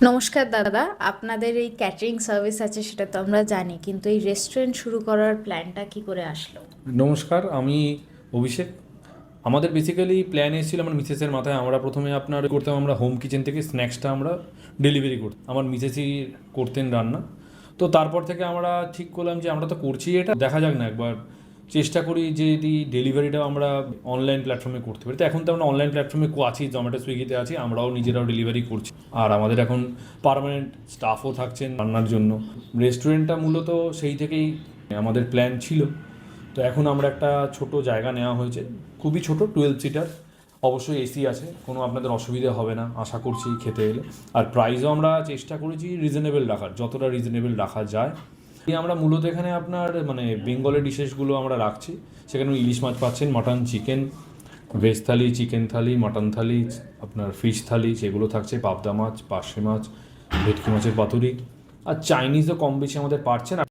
নমস্কার দাদা, আপনাদের এই ক্যাটারিং সার্ভিস আছে সেটা তো আমরা জানি, কিন্তু এই রেস্টুরেন্ট শুরু করার প্ল্যানটা কি করে আসলো? নমস্কার, আমি অভিষেক। আমাদের বেসিক্যালি প্ল্যান এসেছিল আমার মিসেসের মাথায়। আমরা প্রথমে আপনার করতাম, আমরা হোম কিচেন থেকে স্ন্যাক্সটা আমরা ডেলিভারি করতাম। আমার মিসেসই করতেন রান্না। তো তারপর থেকে আমরা ঠিক করলাম যে আমরা তো করছি, এটা দেখা যাক না একবার চেষ্টা করি যে যদি ডেলিভারিটাও আমরা অনলাইন প্ল্যাটফর্মে করতে পারি। তো এখন তো আমরা অনলাইন প্ল্যাটফর্মে আছি, জোম্যাটো সুইগিতে আছি, আমরাও নিজেরাও ডেলিভারি করছি। আর আমাদের এখন পার্মানেন্ট স্টাফও থাকছেন রান্নার জন্য। রেস্টুরেন্টটা মূলত সেই থেকেই আমাদের প্ল্যান ছিল। তো এখন আমরা একটা ছোট জায়গা নেওয়া হয়েছে, খুবই ছোট, 12 সিটার। অবশ্যই এসি আছে, কোনো আপনাদের অসুবিধা হবে না আশা করছি খেতে এলে। আর প্রাইসও আমরা চেষ্টা করেছি রিজনেবল রাখার, যতটা রিজনেবল রাখা যায়। আমরা মূলত এখানে আপনার মানে বেঙ্গলের ডিশেসগুলো আমরা রাখছি। সেখানে ইলিশ মাছ পাচ্ছেন, মাটন, চিকেন, ভেজ থালি, চিকেন থালি, মাটন থালি, আপনার ফিশ থালি সেগুলো থাকছে, পাবদা মাছ, পার্শে মাছ, ভেটকি মাছের পাতুরি। আর চাইনিজও কম বেশি আমাদের পাচ্ছেন।